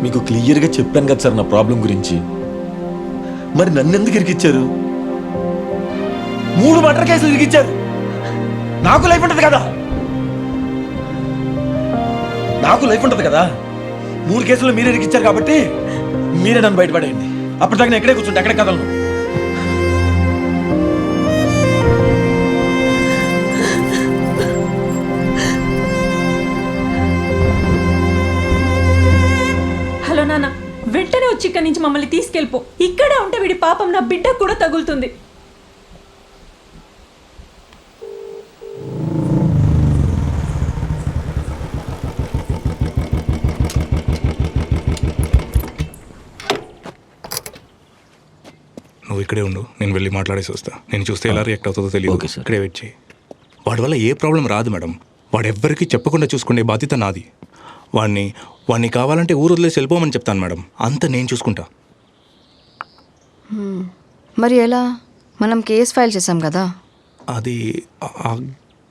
మీకు క్లియర్గా చెప్పాను కదా సార్ నా ప్రాబ్లం గురించి. మరి నన్ను ఎందుకు ఇరికిచ్చారు? 3 మర్డర్ కేసులు ఇరికిచ్చారు. నాకు లైఫ్ ఉంటుంది కదా, నాకు లైఫ్ ఉంటుంది కదా. 3 కేసులు మీరే ఇరికిచ్చారు కాబట్టి మీరే నన్ను బయటపడేయండి. అప్పటిదాకా నేను ఎక్కడే కూర్చుంటే ఎక్కడే కదలను. హలో నాన్న, వెంటనే వచ్చి ఇక్కడి నుంచి మమ్మల్ని తీసుకెళ్ళిపో. ఇక్కడే ఉంటే వీడి పాపం నా బిడ్డకు కూడా తగులుతుంది. నువ్వు ఇక్కడే ఉండు, నేను వెళ్ళి మాట్లాడేసి వస్తా. నేను చూస్తే ఎలా రియాక్ట్ అవుతుందో తెలియదు. Okay sir. ఇక్కడే వెయిట్ చేయి. వాడి వల్ల ఏ ప్రాబ్లం రాదు మేడం. వాడు ఎవ్వరికీ చెప్పకుండా చూసుకునే బాధ్యత నాది. వాడిని కావాలంటే ఊరు వదిలేసి వెళ్ళిపోమని చెప్తాను మేడం. అంతా నేను చూసుకుంటా. మరి ఎలా? మనం కేసు ఫైల్ చేసాం కదా. అది ఆ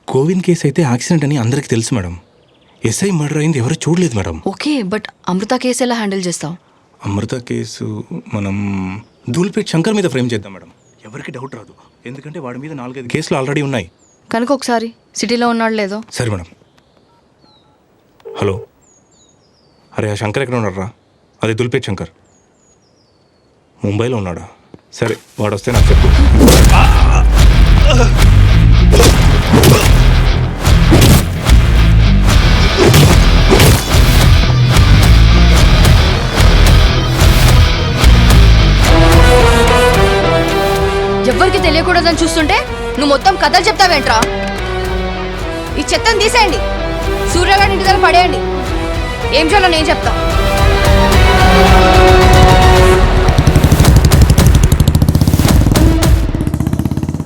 గోవింద్ కేసు అయితే యాక్సిడెంట్ అని అందరికీ తెలుసు మేడం. ఎస్ఐ మర్డర్ అయింది ఎవరు చూడలేదు madam. Okay, but Amrita case ఎలా హ్యాండిల్ చేస్తావు? అమృత కేసు మనం ధూల్పేట్ శంకర్ మీద ఫ్రేమ్ చేద్దాం మేడం. ఎవరికి డౌట్ రాదు, ఎందుకంటే వాడి మీద 4-5 కేసులు ఆల్రెడీ ఉన్నాయి. కనుక ఒకసారి సిటీలో ఉన్నాడు లేదో. సరే మేడం. హలో, అరే ఆ శంకర్ ఎక్కడ ఉన్నారా? అదే దుల్పేట్ శంకర్. ముంబైలో ఉన్నాడా? సరే, వాడు వస్తే నాకు చెప్పు. ఎవ్వరికి తెలియకూడదని చూస్తుంటే నువ్వు మొత్తం కథలు చెప్తావేంట్రా? ఈ చెత్తను తీసేయండి, సూర్యగాడి ఇంటి దగ్గర పడేయండి. ఏం చేయాలో నేను చెప్తా.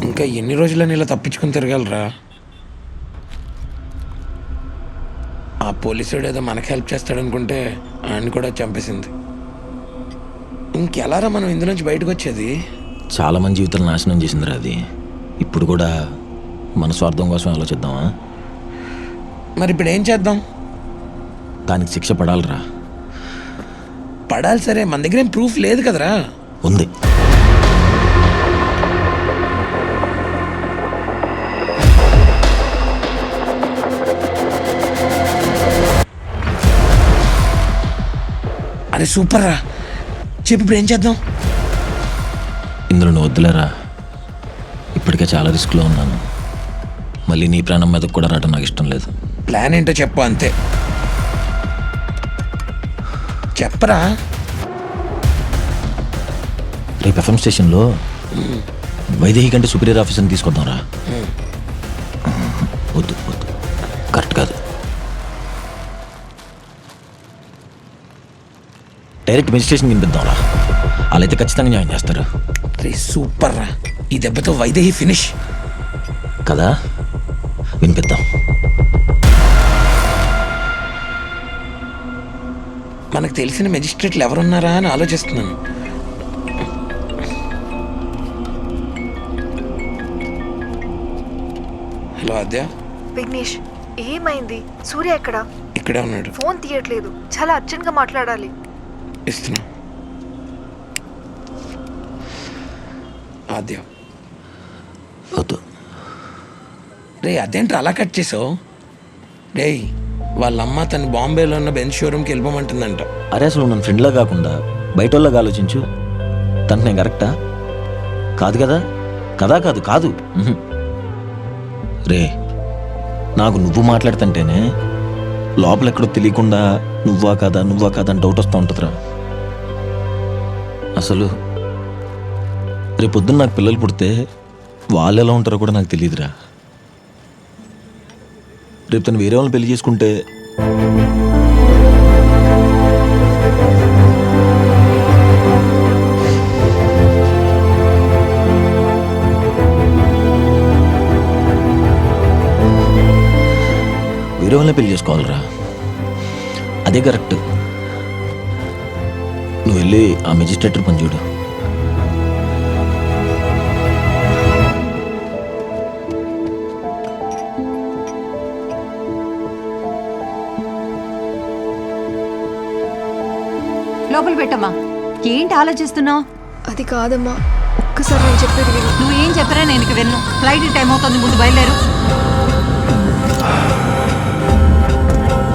ఇంకా ఎన్ని రోజులని ఇలా తప్పించుకుని తిరగలరా? ఆ పోలీసుడు ఏదో మనకు హెల్ప్ చేస్తాడనుకుంటే ఆయన కూడా చంపేసింది. ఇంకెలారా మనం ఇందు నుంచి బయటకు వచ్చేది? చాలా మంది జీవితాలు నాశనం చేసిందిరా అది. ఇప్పుడు కూడా మన స్వార్థం కోసం ఆలోచిద్దామా? మరి ఇప్పుడు ఏం చేద్దాం? దానికి శిక్ష పడాలిరా. పడాలి, సరే. మన దగ్గర ఏం ప్రూఫ్ లేదు కదరా. ఉంది. అరే సూపర్ రా, చెప్పి ఇప్పుడు ఏం చేద్దాం? ఇందులో నువ్వు వద్దులేరా. ఇప్పటికే చాలా రిస్క్లో ఉన్నాను. మళ్ళీ నీ ప్రాణం మీదకు కూడా రావడం నాకు ఇష్టం లేదు. ప్లాన్ ఏంటో చెప్పు, అంతే. చెప్పరా. రేపు ఎఫ్ఎం స్టేషన్లో వైదేహి కంటే సుపీరియర్ ఆఫీసర్ని తీసుకొద్దాం రా. వద్దు వద్దు, కరెక్ట్ కాదు. డైరెక్ట్ మెజిస్ట్రేషన్ వినిపిద్దాం రా. వాళ్ళైతే ఖచ్చితంగా న్యాయం చేస్తారు. రే సూపర్ రా, ఈ దెబ్బతో వైదేహి ఫినిష్ కదా. వినిపిద్దాం. మనకు తెలిసిన మెజిస్ట్రేట్లు ఎవరున్నారా అని ఆలోచిస్తున్నాను. హలో ఆద్య. విఘ్నేష్, ఏమైంది? సూర్య ఎక్కడ? ఇక్కడే ఉన్నాడు. ఫోన్ తీయట్లేదు. చాలా అర్జెంట్గా మాట్లాడాలి. ఇస్తున్నా. ఆద్య. వద్దు. రే అదేంట్రా అలా కట్ చేసావు? రే వాళ్ళమ్మ తను బాంబేలో ఉన్న బెంచ్ షోరూమ్కి వెళ్ళిపోమంటుందంట. అరే అసలు నన్ను ఫ్రెండ్లా కాకుండా బయట వాళ్ళగా ఆలోచించు. తనకు నేను కరెక్టా? కాదు కదా. కదా కాదు కాదు. రే నాకు నువ్వు మాట్లాడుతుంటేనే లోపల ఎక్కడో తెలియకుండా నువ్వా కాదా అని డౌట్ వస్తూ ఉంటుందిరా. అసలు రేపొద్దున నాకు పిల్లలు పుడితే వాళ్ళు ఎలా ఉంటారో కూడా నాకు తెలియదురా. రేపు తను వేరే వాళ్ళని పెళ్లి చేసుకుంటే వేరే వాళ్ళని పెళ్లి చేసుకోవాలరా. అదే కరెక్ట్. నువ్వు వెళ్ళి ఆ మెజిస్ట్రేటర్ పని చూడు. లోపల పెట్టమ్మా. ఏంటి ఆలోచిస్తున్నావు? అది కాదమ్మా, ఒక్కసారి నేను చెప్పేది విను. నువ్వేం చెప్పరా నేను ఇక విన్ను. ఫ్లైట్ టైం అవుతుంది, ముందు బయలుదేరు.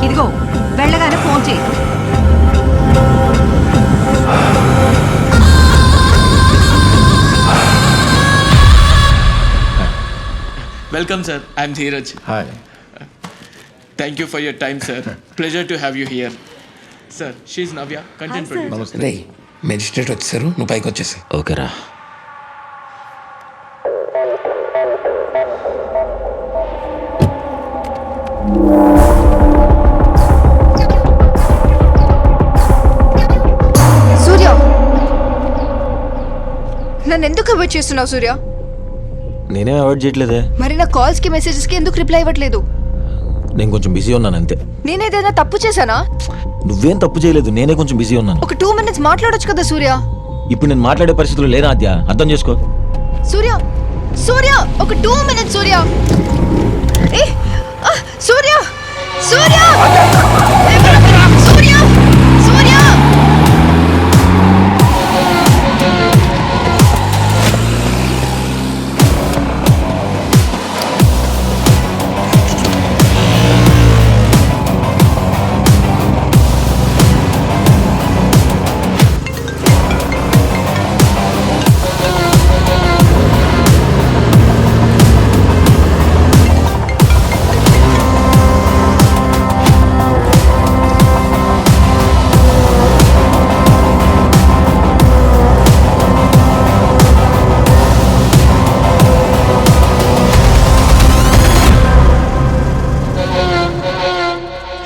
ఇదిగో వెళ్ళగానే ఫోన్ చేయి. Welcome, sir. I'm Dheeraj. Hi. Thank you for your time, sir. Pleasure to have you here. Sir, she's Navya, content producer. Ray magistrate వచ్చేసారు, నువ్వు పైకి వచ్చేసి. ఓకేరా. సూర్య, నన్ను ఎందుకు అవాయిడ్ చేస్తున్నావు సూర్య? నేనే అవాయిడ్ చేయట్లేదే. మరి నా కాల్స్కి మెసేజెస్కి ఎందుకు రిప్లై ఇవ్వట్లేదు? నేను కొంచెం బిజీ ఉన్నాను అంతే. నేనేదైనా తప్పు చేశానా? నువ్వేం తప్పు చేయలేదు, నేనే కొంచెం బిజీ ఉన్నాను. ఒక 2 minutes మాట్లాడొచ్చు కదా సూర్య. ఇప్పుడు నేను మాట్లాడే పరిస్థితులు లేనా ఆద్య, అర్థం చేసుకో. సూర్య సూర్య ఒక 2 minutes సూర్య. ఏ సూర్య సూర్య సూర్య సూర్య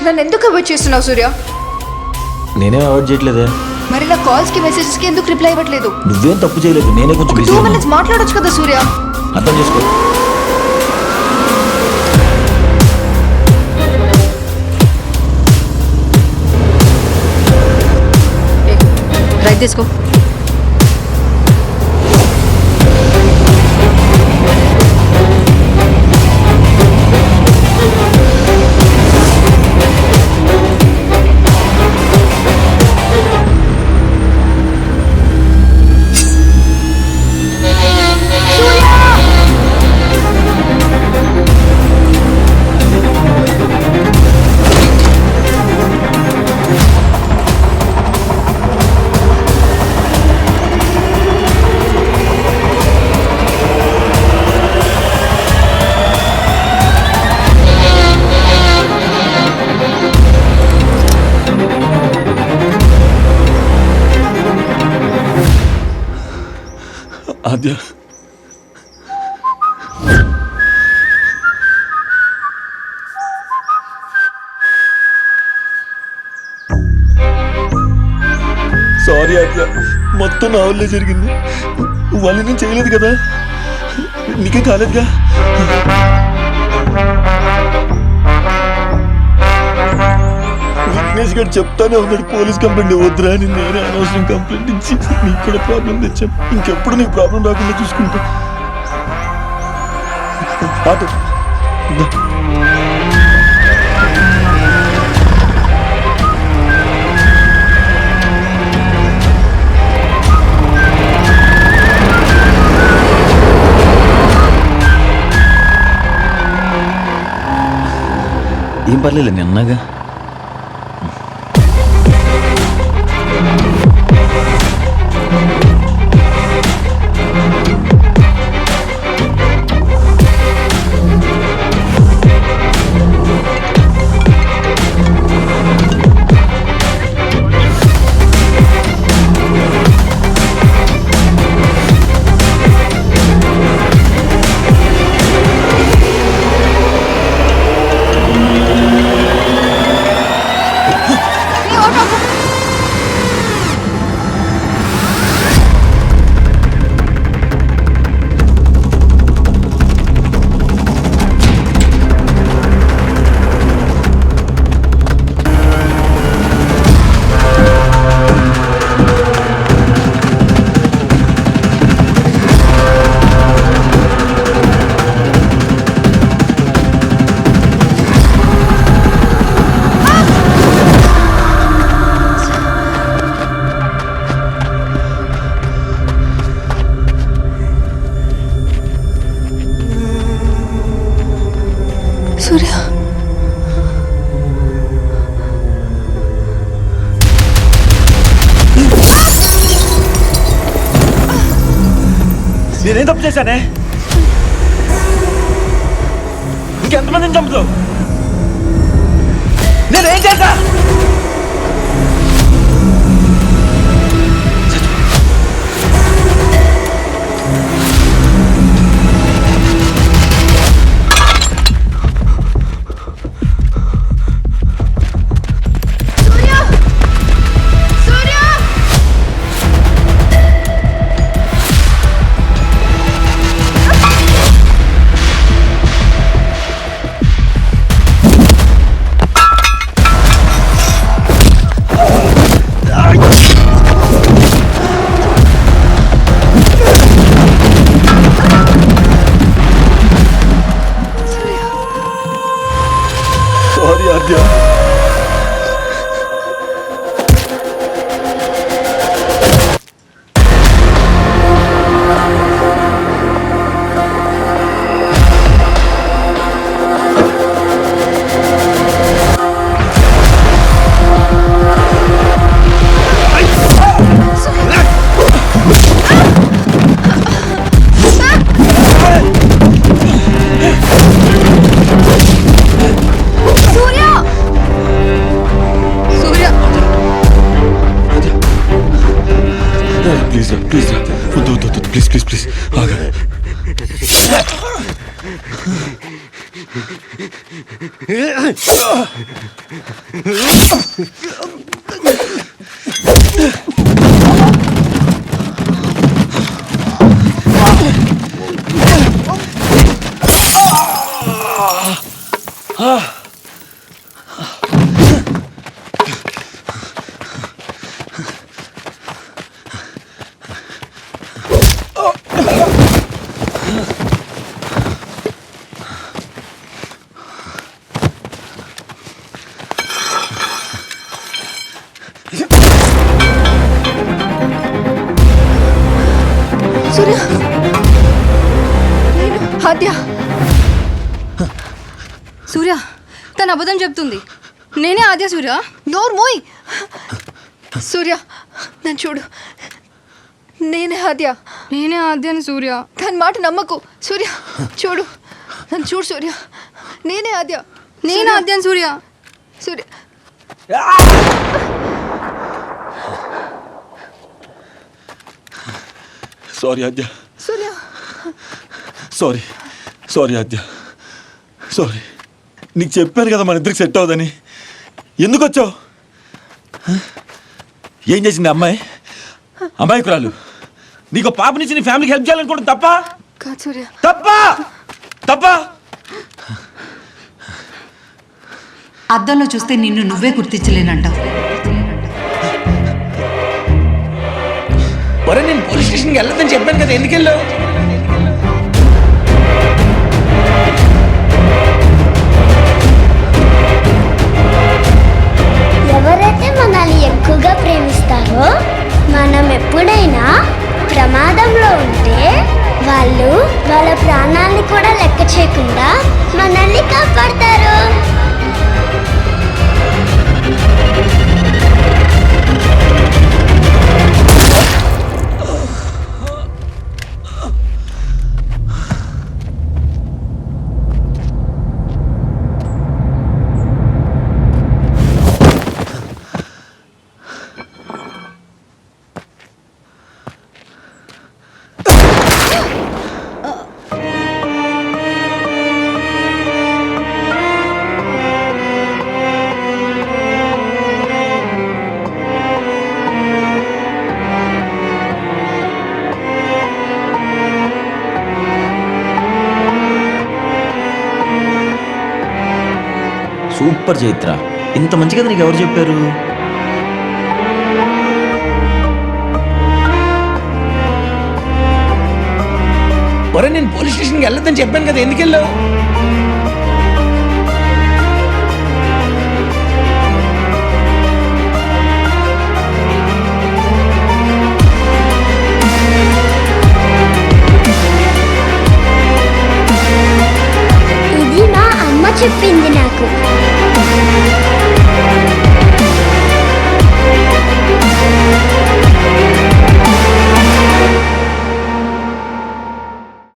నన్ను ఎందుకు అవాయిడ్ చేస్తున్నావు సూర్య? నేనే అవాయిడ్ చేయట్లేదే. మరి నా కాల్స్కి మెసేజెస్కి ఎందుకు రిప్లై ఇవ్వట్లేదు? నువ్వేం తప్పు చేయలేదు, నేనే కొంచెం ఒక బిజీ 2 ఉన్నాను. minutes మాట్లాడొచ్చు కదా సూర్య. అర్థం చేసుకో. రైట్ తీసుకో. ఆద్య, సారీ ఆద్య, మొత్తం నా వల్లే జరిగింది. వాళ్ళు నేను చేయలేదు కదా, నీకే కాలేదుగా. విఘ్నేష్ గారు చెప్తానే ఉన్నాడు పోలీస్ కంప్లైంట్ వద్దురా అని. నేనే అనవసరం కంప్లైంట్ ఇచ్చి నీకు కూడా ప్రాబ్లం తెచ్చాను. ఇంకెప్పుడు నీకు ప్రాబ్లం రాకుండా చూసుకుంటా. ఆటో ఏం పర్లేదు, నిన్నగా. నేనేం తప్పు చేశానే? ఇంకెంతమందిని చంపుతావు? నేనేం చేశా? Sorry Aadya. Surya Surya please రా, ప్లీజ్ రా. వద్దు వద్దు వద్దు, ప్లీజ్ ప్లీజ్ ప్లీజ్ ఆగా. సూర్య నేను ఆద్య. సూర్య తను అబద్ధం చెప్తుంది. నేనే ఆద్య. సూర్య నోరు మోయ్. సూర్య నన్ను చూడు, నేనే ఆద్య. నేనే ఆద్యని. సూర్య దాని మాట నమ్మకు. సూర్య చూడు, నన్ను చూడు సూర్య, నేనే ఆద్య. నేను ఆద్యని. సూర్య సూర్య సారీ ఆద్య. సూర్య సారీ సారీ ఆద్య. సారీ. నీకు చెప్పాను కదా మన ఇద్దరికి సెట్ అవ్వదని. ఎందుకు వచ్చావు? ఏం చేసింది అమ్మాయి? అమాయకురాలు. నీకు పాప నుంచి నీ ఫ్యామిలీకి హెల్ప్ చేయాలనుకోవడం తప్ప? కాదు సూర్య. తప్ప తప్ప. అద్దంలో చూస్తే నిన్ను నువ్వే గుర్తించలేనంటావు. ఒరే నేను పోలీస్ స్టేషన్కి వెళ్ళొద్దని చెప్పాను కదా, ఎందుకు వెళ్ళావు? ఎవరైతే మనల్ని ఎక్కువగా ప్రేమిస్తారో మనం ఎప్పుడైనా ప్రమాదంలో ఉంటే వాళ్ళు వాళ్ళ ప్రాణాన్ని కూడా లెక్క చేయకుండా మనల్ని కాపాడతారు. సూపర్ చైత్ర, ఇంత మంచి కథ నీకు ఎవరు చెప్పారు? ఒరే నేను పోలీస్ స్టేషన్కి వెళ్ళొద్దని చెప్పాను కదా, ఎందుకు వెళ్ళావు?